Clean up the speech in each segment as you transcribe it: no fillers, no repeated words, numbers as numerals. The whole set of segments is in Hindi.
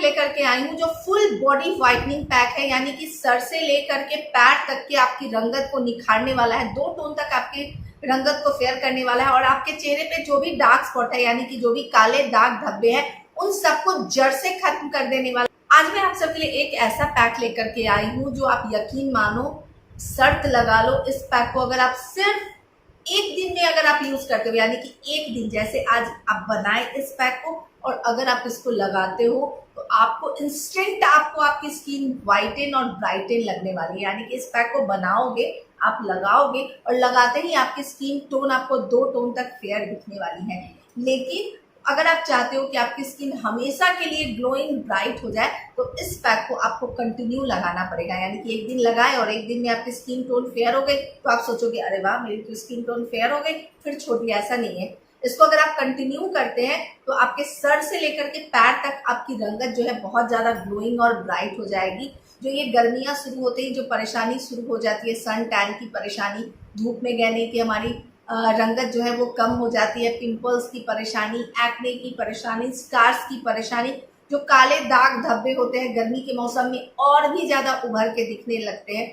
लेकर के आई हूँ जो फुल बॉडी व्हाइटनिंग पैक है, यानी कि सर से लेकर के पैर तक की आपकी रंगत को निखारने वाला है, 2 टोन तक आपकी रंगत को फेयर करने वाला है और आपके चेहरे पे जो भी डार्क स्पॉट है यानी कि जो भी काले दाग धब्बे हैं उन सबको जड़ से खत्म कर देने वाला। आज मैं आप सबके लिए एक ऐसा पैक लेकर के आई हूँ जो आप यकीन मानो, शर्त लगा लो, इस पैक को अगर आप सिर्फ एक दिन में अगर आप यूज करते हो, यानी कि एक दिन जैसे आज आप बनाए इस पैक को और अगर आप इसको लगाते हो तो आपको इंस्टेंट आपको आपकी स्किन व्हाइटन और ब्राइटन लगने वाली है। यानी कि इस पैक को बनाओगे, आप लगाओगे और लगाते ही आपकी स्किन टोन आपको 2 टोन तक फेयर दिखने वाली है। लेकिन अगर आप चाहते हो कि आपकी स्किन हमेशा के लिए ग्लोइंग ब्राइट हो जाए तो इस पैक को आपको कंटिन्यू लगाना पड़ेगा। यानी कि एक दिन लगाए और एक दिन में आपकी स्किन टोन फेयर हो गई तो आप सोचोगे अरे वाह मेरी तो स्किन टोन फेयर हो गई, फिर छोड़िए, ऐसा नहीं है। इसको अगर आप कंटिन्यू करते हैं तो आपके सर से लेकर के पैर तक आपकी रंगत जो है बहुत ज़्यादा ग्लोइंग और ब्राइट हो जाएगी। जो ये गर्मियाँ शुरू होते ही जो परेशानी शुरू हो जाती है, सन टैन की परेशानी, धूप में गहने की हमारी रंगत जो है वो कम हो जाती है, पिंपल्स की परेशानी, एक्ने की परेशानी, स्कार्स की परेशानी, जो काले दाग धब्बे होते हैं गर्मी के मौसम में और भी ज़्यादा उभर के दिखने लगते हैं।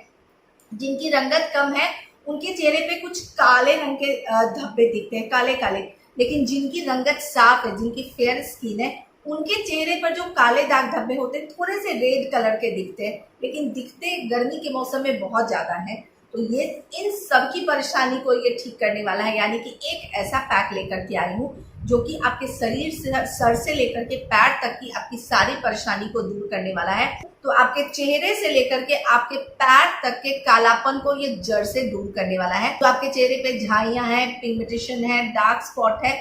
जिनकी रंगत कम है उनके चेहरे पे कुछ काले रंग के धब्बे दिखते हैं, काले काले, लेकिन जिनकी रंगत साफ है, जिनकी फेयर स्किन है, उनके चेहरे पर जो काले दाग धब्बे होते हैं थोड़े से रेड कलर के दिखते हैं, लेकिन दिखते गर्मी के मौसम में बहुत ज़्यादा है। तो ये इन सब की परेशानी को ये ठीक करने वाला है। यानी कि एक ऐसा पैक लेकर के आई हूँ जो कि आपके शरीर से, सर से लेकर के पैर तक की आपकी सारी परेशानी को दूर करने वाला है। तो आपके चेहरे से लेकर के आपके पैर तक के कालापन को ये जड़ से दूर करने वाला है। तो आपके चेहरे पे झाइयाँ हैं, पिगमेंटेशन है, डार्क स्पॉट है,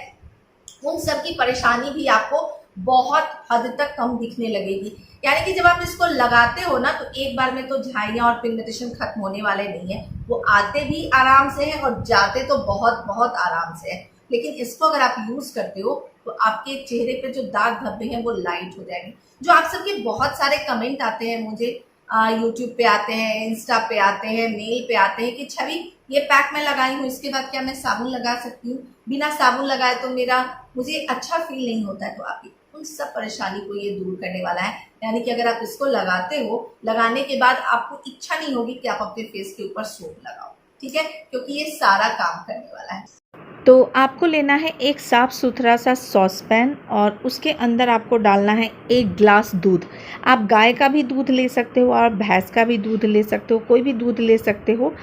उन सब की परेशानी भी आपको बहुत हद तक कम दिखने लगेगी। यानी कि जब आप इसको लगाते हो ना तो एक बार में तो झाइयाँ और पिगमेंटेशन खत्म होने वाले नहीं है, वो आते भी आराम से है और जाते तो बहुत बहुत आराम से है। लेकिन इसको अगर आप यूज करते हो तो आपके चेहरे पे जो दाग धब्बे हैं वो लाइट हो जाएंगे। जो आप सबके बहुत सारे कमेंट आते हैं मुझे, यूट्यूब पे आते हैं, इंस्टा पे आते हैं, मेल पे आते हैं कि छवि ये पैक मैं लगाई हूँ, इसके बाद क्या मैं साबुन लगा सकती हूँ? बिना साबुन लगाए तो मुझे अच्छा फील नहीं होता है। तो आपकी उन सब परेशानी को ये दूर करने वाला है। यानी कि अगर आप इसको लगाते हो, लगाने के बाद आपको इच्छा नहीं होगी कि आप अपने फेस के ऊपर सोप लगाओ, ठीक है, क्योंकि ये सारा काम करने वाला है। तो आपको लेना है एक साफ़ सुथरा सा सॉसपैन और उसके अंदर आपको डालना है 1 ग्लास दूध। आप गाय का भी दूध ले सकते हो और भैंस का भी दूध ले सकते हो, कोई भी दूध ले सकते हो।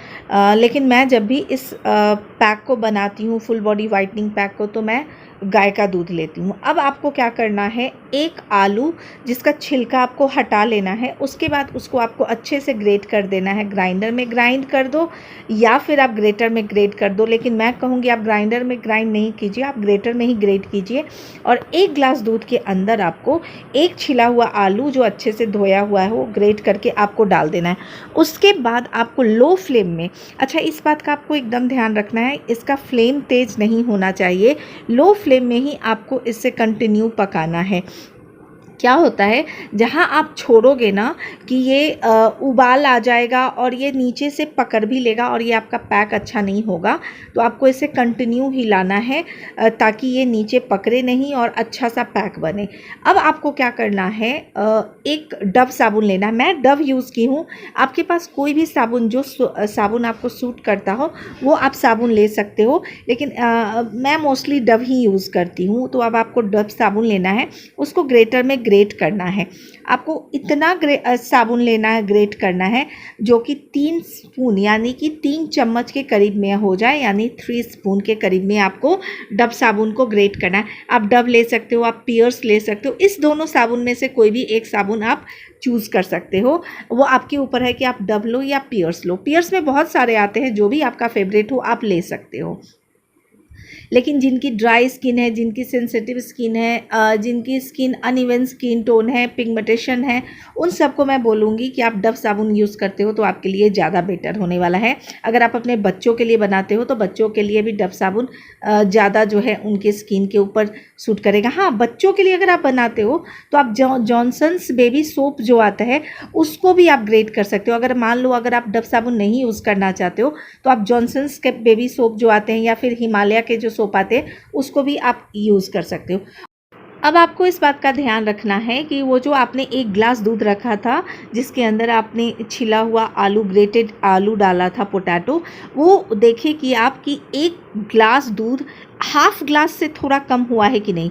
लेकिन मैं जब भी इस पैक को बनाती हूँ, फुल बॉडी वाइटनिंग पैक को, तो मैं गाय का दूध लेती हूँ। अब आपको क्या करना है, 1 आलू जिसका छिलका आपको हटा लेना है, उसके बाद उसको आपको अच्छे से ग्रेट कर देना है। ग्राइंडर में ग्राइंड कर दो या फिर आप ग्रेटर में ग्रेट कर दो, लेकिन मैं कहूँगी आप ग्राइंडर में ग्राइंड नहीं कीजिए, आप ग्रेटर में ही ग्रेट कीजिए। और 1 ग्लास दूध के अंदर आपको 1 छिला हुआ आलू जो अच्छे से धोया हुआ है वो ग्रेट करके आपको डाल देना है। उसके बाद आपको लो फ्लेम में, अच्छा इस बात का आपको एकदम ध्यान रखना है, इसका फ्लेम तेज़ नहीं होना चाहिए, लो फ्लेम में ही आपको इसे कंटिन्यू पकाना है। क्या होता है, जहाँ आप छोड़ोगे ना कि ये उबाल आ जाएगा और ये नीचे से पकड़ भी लेगा और ये आपका पैक अच्छा नहीं होगा। तो आपको इसे कंटिन्यू हिलाना है ताकि ये नीचे पकड़े नहीं और अच्छा सा पैक बने। अब आपको क्या करना है, एक डव साबुन लेना है। मैं डव यूज़ की हूँ, आपके पास कोई भी साबुन, जो साबुन आपको सूट करता हो वो आप साबुन ले सकते हो, लेकिन मैं मोस्टली डव ही यूज़ करती हूँ। तो अब आपको डव साबुन लेना है, उसको ग्रेटर में ग्रेट करना है। आपको इतना साबुन लेना है, ग्रेट करना है, जो कि 3 स्पून यानी कि 3 चम्मच के करीब में हो जाए, यानी 3 स्पून के करीब में आपको डव साबुन को ग्रेट करना है। आप डव ले सकते हो, आप पियर्स ले सकते हो, इस दोनों साबुन में से कोई भी एक साबुन आप चूज़ कर सकते हो। वो आपके ऊपर है कि आप डव लो या पियर्स लो। पियर्स में बहुत सारे आते हैं, जो भी आपका फेवरेट हो आप ले सकते हो। लेकिन जिनकी ड्राई स्किन है, जिनकी सेंसिटिव स्किन है, जिनकी स्किन अनइवन स्किन टोन है, पिगमेंटेशन है, उन सबको मैं बोलूँगी कि आप डव साबुन यूज़ करते हो तो आपके लिए ज़्यादा बेटर होने वाला है। अगर आप अपने बच्चों के लिए बनाते हो तो बच्चों के लिए भी डव साबुन ज़्यादा जो है उनके स्किन के ऊपर सूट करेगा। हाँ, बच्चों के लिए अगर आप बनाते हो तो आप जॉनसन्स बेबी सोप जो आता है उसको भी आप ग्रेट कर सकते हो। अगर मान लो अगर आप डव साबुन नहीं यूज़ करना चाहते हो तो आप जॉनसन्स के बेबी सोप जो आते हैं या फिर हिमालय के जो सोप आते हैं उसको भी आप यूज़ कर सकते हो। अब आपको इस बात का ध्यान रखना है कि वो जो आपने एक ग्लास दूध रखा था जिसके अंदर आपने छिला हुआ आलू, ग्रेटेड आलू डाला था, पोटैटो, वो देखिए कि आपकी एक ग्लास दूध हाफ ग्लास से थोड़ा कम हुआ है कि नहीं।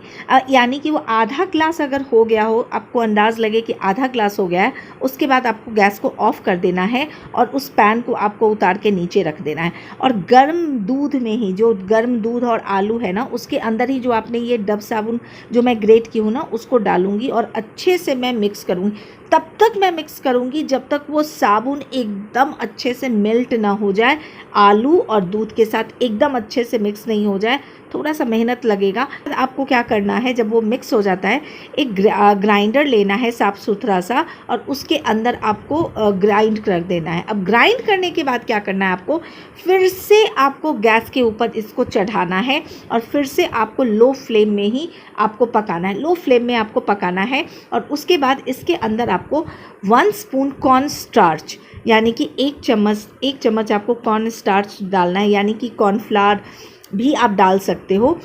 यानी कि वो आधा ग्लास अगर हो गया हो, आपको अंदाज़ लगे कि आधा ग्लास हो गया है, उसके बाद आपको गैस को ऑफ़ कर देना है और उस पैन को आपको उतार के नीचे रख देना है। और गर्म दूध में ही, जो गर्म दूध और आलू है ना, उसके अंदर ही जो आपने ये डब साबुन जो मैं ग्रेट की हूँ ना, उसको डालूँगी और अच्छे से मैं मिक्स करूँगी। तब तक मैं मिक्स करूँगी जब तक वो साबुन एकदम अच्छे से मेल्ट ना हो जाए, आलू और दूध के साथ एकदम अच्छे से मिक्स नहीं हो जाए। थोड़ा सा मेहनत लगेगा। आपको क्या करना है, जब वो मिक्स हो जाता है, एक ग्राइंडर लेना है साफ़ सुथरा सा और उसके अंदर आपको ग्राइंड कर देना है। अब ग्राइंड करने के बाद क्या करना है, आपको फिर से आपको गैस के ऊपर इसको चढ़ाना है और फिर से आपको लो फ्लेम में ही आपको पकाना है। लो फ्लेम में आपको पकाना है और उसके बाद इसके अंदर आपको 1 स्पून कॉर्न स्टार्च, यानी कि एक चम्मच आपको कॉर्न स्टार्च डालना है, यानी कि कॉर्नफ्लावर भी आप डाल सकते हो,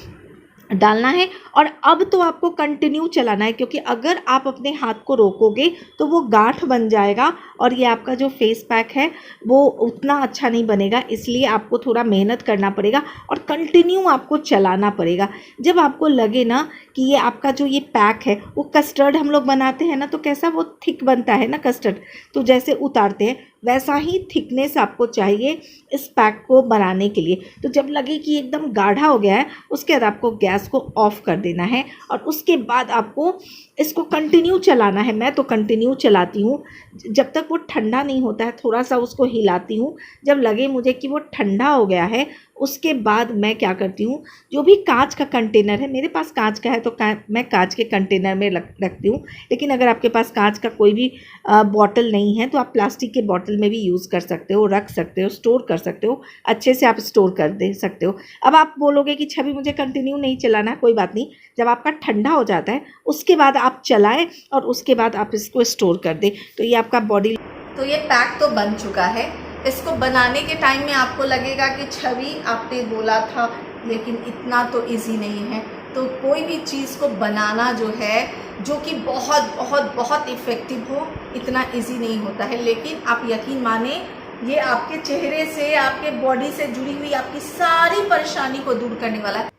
डालना है। और अब तो आपको कंटिन्यू चलाना है, क्योंकि अगर आप अपने हाथ को रोकोगे तो वो गांठ बन जाएगा और ये आपका जो फेस पैक है वो उतना अच्छा नहीं बनेगा। इसलिए आपको थोड़ा मेहनत करना पड़ेगा और कंटिन्यू आपको चलाना पड़ेगा। जब आपको लगे ना कि ये आपका जो ये पैक है, वो कस्टर्ड हम लोग बनाते हैं ना, तो कैसा वो थिक बनता है ना कस्टर्ड, तो जैसे उतारते हैं वैसा ही थिकनेस आपको चाहिए इस पैक को बनाने के लिए। तो जब लगे कि एकदम गाढ़ा हो गया है, उसके बाद आपको गैस को ऑफ़ कर देना है और उसके बाद आपको इसको कंटिन्यू चलाना है। मैं तो कंटिन्यू चलाती हूँ जब तक वो ठंडा नहीं होता है, थोड़ा सा उसको हिलाती हूँ। जब लगे मुझे कि वो ठंडा हो गया है, उसके बाद मैं क्या करती हूँ, जो भी कांच का कंटेनर है, मेरे पास कांच का है तो मैं कांच के कंटेनर में रखती हूँ। लेकिन अगर आपके पास कांच का कोई भी बॉटल नहीं है तो आप प्लास्टिक के बॉटल में भी यूज़ कर सकते हो, रख सकते हो, स्टोर कर सकते हो, अच्छे से आप स्टोर कर दे सकते हो। अब आप बोलोगे कि छवि मुझे कंटिन्यू नहीं चलाना है, कोई बात नहीं, जब आपका ठंडा हो जाता है उसके बाद आप चलाएं और उसके बाद आप इसको स्टोर कर दें। तो ये आपका बॉडी, तो ये पैक तो बन चुका है। इसको बनाने के टाइम में आपको लगेगा कि छवि आपने बोला था, लेकिन इतना तो इजी नहीं है। तो कोई भी चीज़ को बनाना जो है, जो कि बहुत बहुत बहुत इफ़ेक्टिव हो, इतना इजी नहीं होता है। लेकिन आप यकीन माने, ये आपके चेहरे से, आपके बॉडी से जुड़ी हुई आपकी सारी परेशानी को दूर करने वाला है।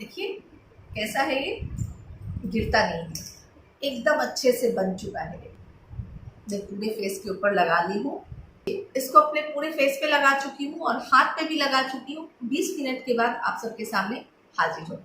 देखिए कैसा है, ये गिरता नहीं है, एकदम अच्छे से बन चुका है। मैं पूरे फेस के ऊपर लगा ली हूँ, इसको अपने पूरे फेस पे लगा चुकी हूँ और हाथ पे भी लगा चुकी हूँ। 20 मिनट के बाद आप सबके सामने हाजिर हो।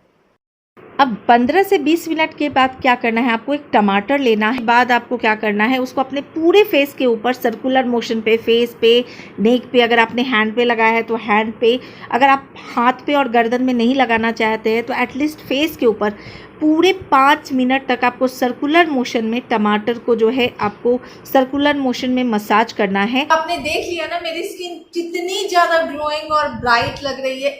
अब 15 से 20 मिनट के बाद क्या करना है, आपको एक टमाटर लेना है। बाद आपको क्या करना है, उसको अपने पूरे फेस के ऊपर सर्कुलर मोशन पे, फेस पे, नेक पे, अगर आपने हैंड पे लगाया है तो हैंड पे, अगर आप हाथ पे और गर्दन में नहीं लगाना चाहते हैं तो एटलीस्ट फेस के ऊपर पूरे 5 मिनट तक आपको सर्कुलर मोशन में टमाटर को जो है आपको सर्कुलर मोशन में मसाज करना है। आपने देख लिया ना मेरी स्किन कितनी ज़्यादा ग्लोइंग और ब्राइट लग रही है।